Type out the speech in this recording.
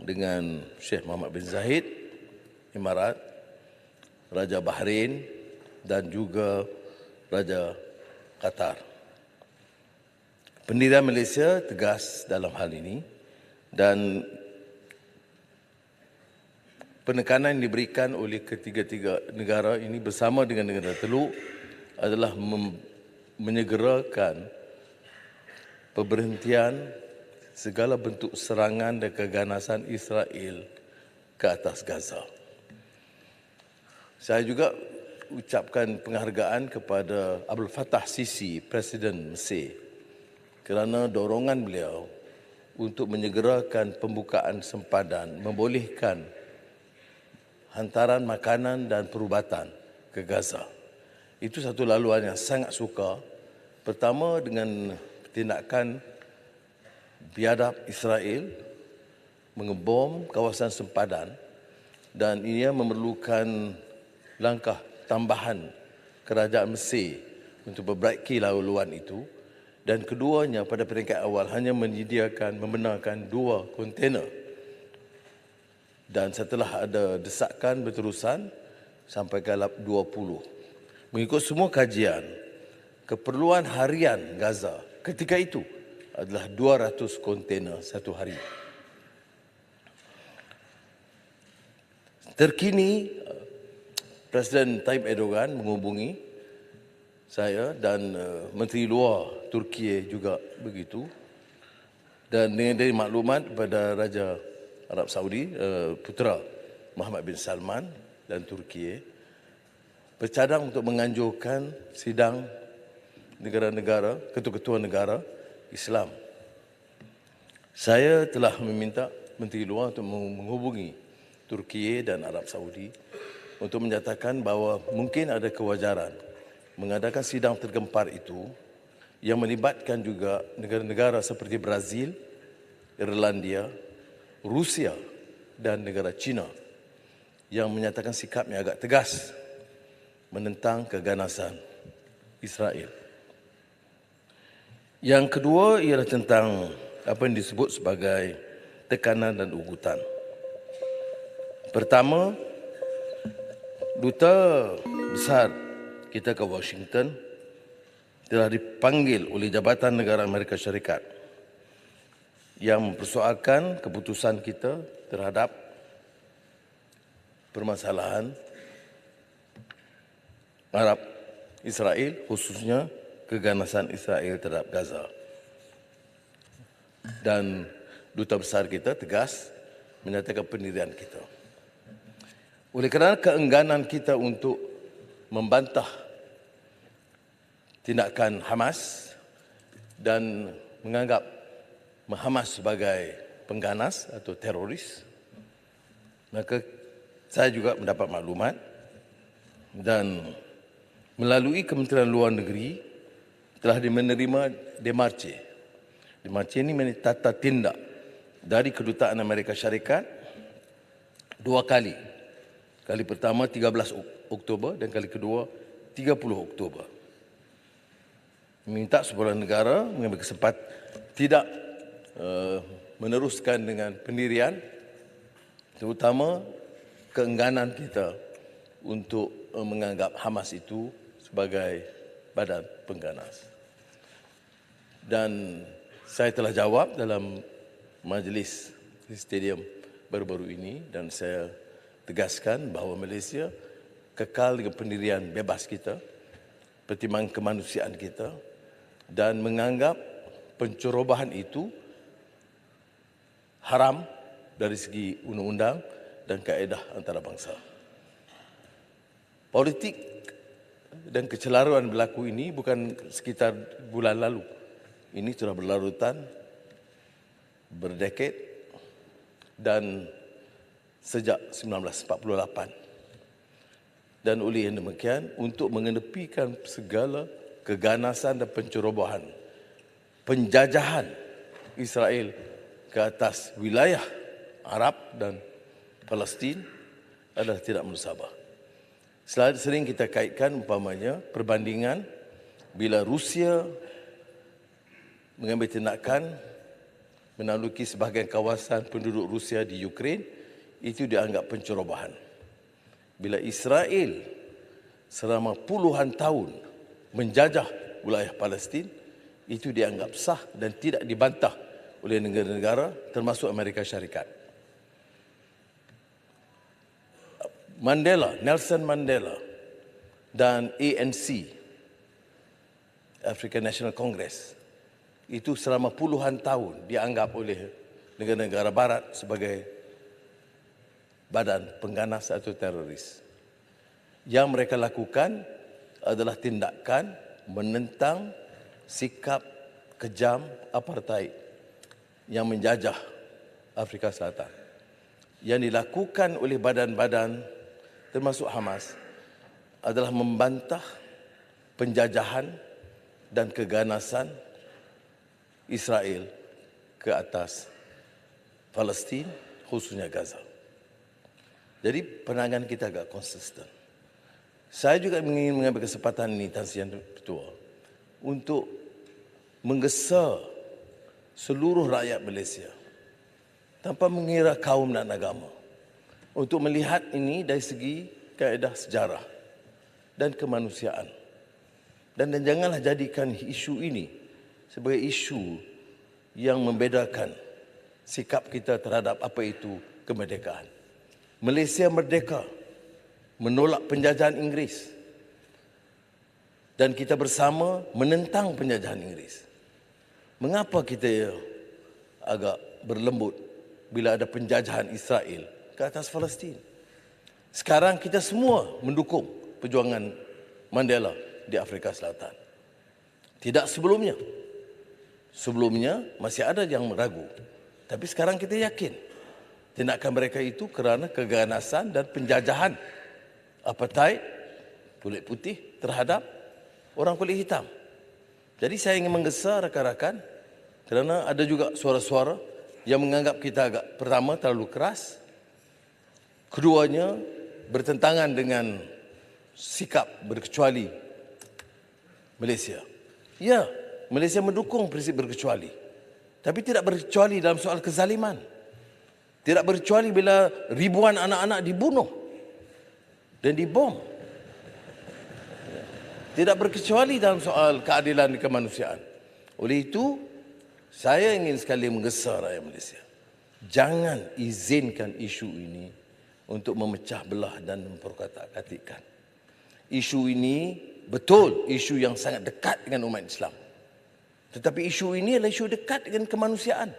dengan Sheikh Mohammed bin Zayed, Emirat, Raja Bahrain dan juga Raja Qatar. Pendirian Malaysia tegas dalam hal ini dan penekanan yang diberikan oleh ketiga-tiga negara ini bersama dengan negara Teluk adalah menyegerakan pemberhentian segala bentuk serangan dan keganasan Israel ke atas Gaza. Saya juga ucapkan penghargaan kepada Abdul Fattah Sisi, Presiden Mesir, kerana dorongan beliau untuk menyegerakan pembukaan sempadan, membolehkan hantaran makanan dan perubatan ke Gaza. Itu satu laluan yang sangat suka. Pertama dengan tindakan biadab Israel mengebom kawasan sempadan dan ia memerlukan langkah tambahan kerajaan Mesir untuk memperbaiki laluan itu. Dan keduanya pada peringkat awal hanya membenarkan 2 kontena. Dan setelah ada desakan berterusan sampai ke 20. Mengikut semua kajian, keperluan harian Gaza ketika itu adalah 200 kontena satu hari. Terkini, Presiden Tayyip Erdogan menghubungi saya dan Menteri Luar Turki juga begitu. Dan dari maklumat kepada Raja Arab Saudi, putera Mohammed bin Salman dan Turki, bercadang untuk menganjurkan sidang negara-negara, ketua-ketua negara Islam. Saya telah meminta Menteri Luar untuk menghubungi Turki dan Arab Saudi untuk menyatakan bahawa mungkin ada kewajaran mengadakan sidang tergempar itu yang melibatkan juga negara-negara seperti Brazil, Irlandia, Rusia dan negara China yang menyatakan sikapnya agak tegas menentang keganasan Israel. Yang kedua ialah tentang apa yang disebut sebagai tekanan dan ugutan. Pertama, Duta Besar kita ke Washington telah dipanggil oleh Jabatan Negara Amerika Syarikat yang mempersoalkan keputusan kita terhadap permasalahan Arab Israel, khususnya keganasan Israel terhadap Gaza. Dan Duta Besar kita tegas menyatakan pendirian kita. Oleh kerana keengganan kita untuk membantah tindakan Hamas dan menganggap Hamas sebagai pengganas atau teroris, maka saya juga mendapat maklumat dan melalui Kementerian Luar Negeri telah menerima demarche. Demarche ini menjadi tata tindak dari Kedutaan Amerika Syarikat 2 kali. Kali pertama 13 Oktober dan kali kedua 30 Oktober. Minta sebuah negara mengambil kesempatan tidak meneruskan dengan pendirian, terutama keengganan kita untuk menganggap Hamas itu sebagai badan pengganas. Dan saya telah jawab dalam majlis di stadium baru-baru ini dan saya tegaskan bahawa Malaysia kekal dengan pendirian bebas kita, pertimbangan kemanusiaan kita dan menganggap pencerobohan itu haram dari segi undang-undang dan kaedah antarabangsa. Politik dan kecelaruan berlaku ini bukan sekitar bulan lalu. Ini sudah berlarutan, berdekade dan sejak 1948. Dan oleh yang demikian, untuk mengenepikan segala keganasan dan pencerobohan, penjajahan Israel ke atas wilayah Arab dan Palestin adalah tidak musabah. Sering kita kaitkan umpamanya perbandingan bila Rusia mengambil tindakan menaluki sebahagian kawasan penduduk Rusia di Ukraine, itu dianggap pencerobohan. Bila Israel selama puluhan tahun menjajah wilayah Palestin, itu dianggap sah dan tidak dibantah oleh negara-negara termasuk Amerika Syarikat. Nelson Mandela dan ANC, African National Congress, itu selama puluhan tahun dianggap oleh negara-negara barat sebagai badan pengganas atau teroris. Yang mereka lakukan adalah tindakan menentang sikap kejam apartheid yang menjajah Afrika Selatan. Yang dilakukan oleh badan-badan termasuk Hamas adalah membantah penjajahan dan keganasan Israel ke atas Palestin, khususnya Gaza. Jadi penanganan kita agak konsisten. Saya juga ingin mengambil kesempatan ini, Tan Sri Yang Ketua, untuk menggesa seluruh rakyat Malaysia tanpa mengira kaum dan agama untuk melihat ini dari segi kaedah sejarah dan kemanusiaan. Dan janganlah jadikan isu ini sebagai isu yang membedakan sikap kita terhadap apa itu kemerdekaan. Malaysia merdeka menolak penjajahan Inggeris dan kita bersama menentang penjajahan Inggeris. Mengapa kita agak berlembut bila ada penjajahan Israel ke atas Palestin? Sekarang kita semua mendukung perjuangan Mandela di Afrika Selatan. Tidak sebelumnya. Sebelumnya masih ada yang ragu. Tapi sekarang kita yakin tindakan mereka itu kerana keganasan dan penjajahan apartheid kulit putih terhadap orang kulit hitam. Jadi saya ingin menggesa rakan-rakan kerana ada juga suara-suara yang menganggap kita agak pertama terlalu keras, keduanya bertentangan dengan sikap berkecuali Malaysia. Ya, Malaysia mendukung prinsip berkecuali. Tapi tidak berkecuali dalam soal kezaliman. Tidak berkecuali bila ribuan anak-anak dibunuh dan dibom. Tidak berkecuali dalam soal keadilan kemanusiaan. Oleh itu, saya ingin sekali menggesa rakyat Malaysia. Jangan izinkan isu ini untuk memecah belah dan memperkatak-katikkan. Isu ini betul isu yang sangat dekat dengan umat Islam. Tetapi isu ini adalah isu dekat dengan kemanusiaan.